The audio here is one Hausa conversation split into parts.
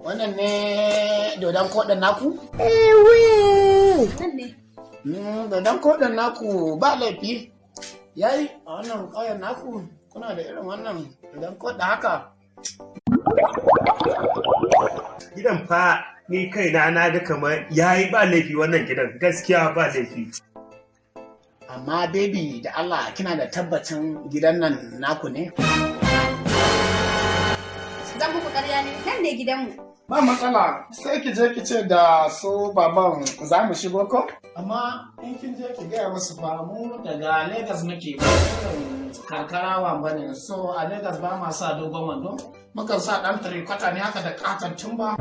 Wannan ne dodon koɗin naku? Nan ne. Dodon koɗin naku ba laifi. Yayi a wannan ƙauyen naku kuna da irin wannan dodon koɗin haka. Gidan fa ni kaina na ga kamar yayi ba laifi wannan gidan gaskiya ba laifi. Amma baby da Allah kina da tabbacin gidan nan naku ne? Zan muku ƙarya ne, nan ne gidanmu. Ba matsala, sai ki je ki ce da su baban za mu shigo ko? Amma in kin je ki gaya musu ba mu daga Lagos muke ba karkarawa ba ne, so a Lagos ba ma sa dogon wando, mukan sa ɗan tirikwata ne haka da ƙaton tumba.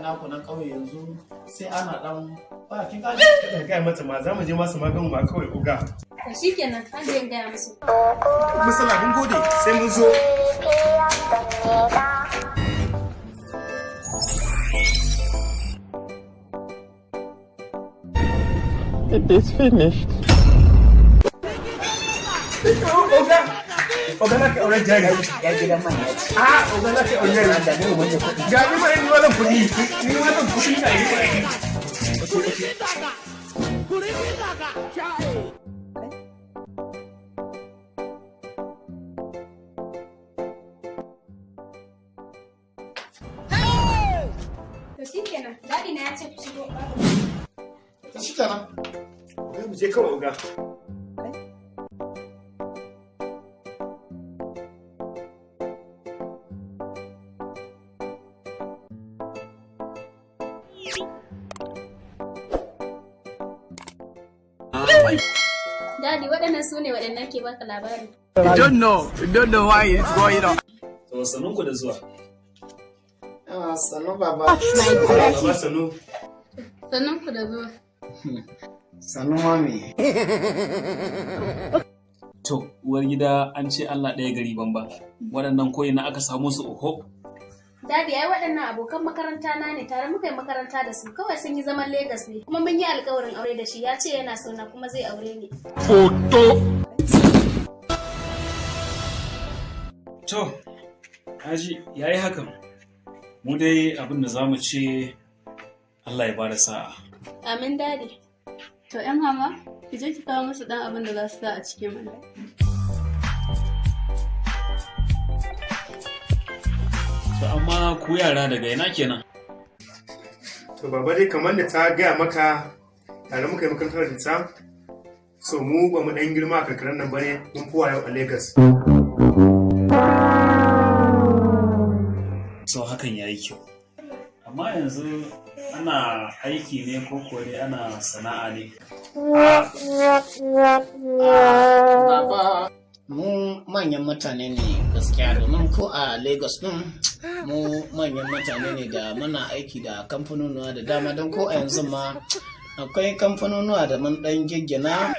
Naku na kawai yanzu sai ana dan ba kin gane Kada ga mata ma za mu je masu maganin ma kawai uga. To shikenan, an je in gaya musu. Misala mun gode sai mun zo. It is finished. Ogana ke aure jari. ya gidan manya ce. Ogana ke aure jari. Da ne mun da kuɗi. Ga ni ma ni wannan kuɗi. Ni wannan kuɗi na yi kuɗi. To shikenan, daɗi na ya ce ku shigo. Shi kenan. Mu je kawai uga. Dadi, waɗannan su ne waɗannan ke baka labari. You don't know why it's going on. To sanun ku da zuwa. Sannu baba. Baba sanu. Sannan ku da zuwa. Sannu mami. To, uwar gida an ce Allah ɗaya gari bamba. Waɗannan koyi na aka samu su oho. Dadi, ai waɗannan abokan makaranta na ne, tare muka yi makaranta da su, kawai sun yi zaman Legas ne, kuma mun yi alkawarin aure da shi, ya ce yana so na kuma zai aure ni. To, Haji, ya yi hakan. Mu dai abin da za mu ce Allah ya bada sa'a. Amin dadi. To ‘yan mama, ki je ki kawo musu ɗan abin da za su sa a cikin mana. To, amma ku yara daga ina kenan? To baba dai kamar da ta gaya maka tare muka yi makarantar da ta. So mu ba mu dan girma a karkarar nan bane mun fi wayo a Lagos. So, hakan ya yi kyau. Amma yanzu ana aiki ne ko dai ana sana'a ne? Baba, mu manyan mutane ne gaskiya domin ko a Lagos din mu manyan mutane ne da muna aiki da kamfanonuwa da dama don ko a yanzu ma akwai kamfanonuwa da mun dan giggina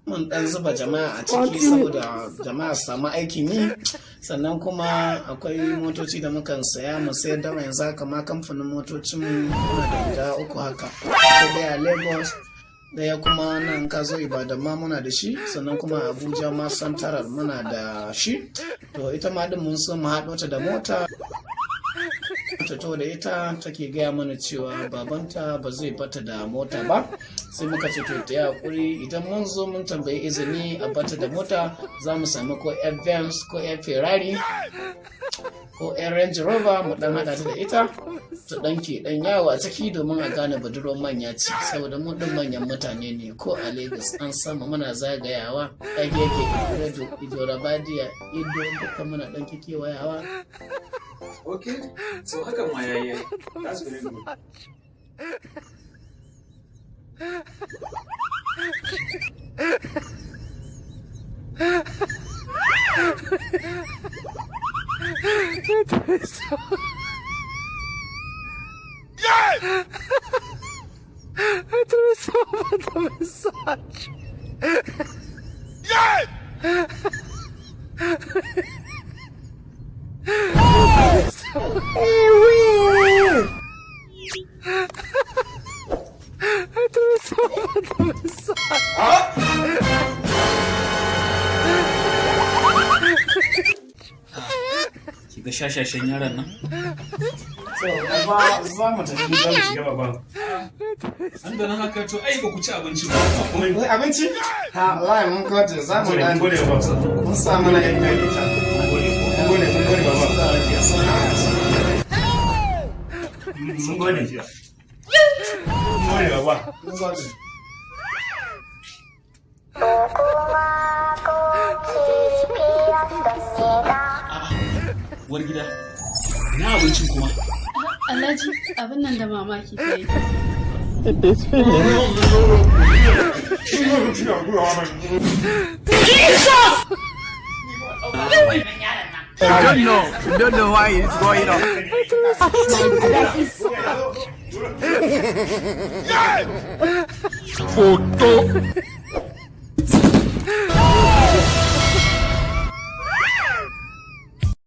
mun dan zuba jama'a a ciki saboda jama'a su samu aikin yi sannan kuma akwai motoci da mukan saya mu sayar da yanzu haka ma kamfanin motocin muna da guda uku haka daya Lagos daya kuma nan ka zo Ibadan ma muna da shi sannan kuma Abuja ma Santaral muna da shi to ita ma din mun so mu haɗo ta da mota to da ita take gaya mana cewa babanta ba zai bata da mota ba sai muka ce to ta hakuri idan mun zo mun tambayi izini a bata da mota za mu sami ko air Benz ko air Ferrari ko air Range Rover mu dan hada ta da ita ta dan ke dan yawo a ciki domin a gane budurwar manya ce saboda mu din manyan mutane ne ko a Lagos an sama muna zagayawa agege Iredo Ijorabadiya Ido duka muna dan kewayawa. Okay, so hakan ma yayi. That's very good. shashashen yaron nan? So, baba za mu tafi. Za mu shiga baba. An da nan haka to ai ba ku ci abinci ba. Wai abinci? Ha, wallahi mun gode za mu dan. Gode baba. Mun sa mana yan kai ta. Gode baba. Mun gode. Gode baba. Mun gode. Uwar gida, ina abincin kuma? Alhaji abin nan da mamaki ta yi. It is finished. You don't know why it's going on. Photo.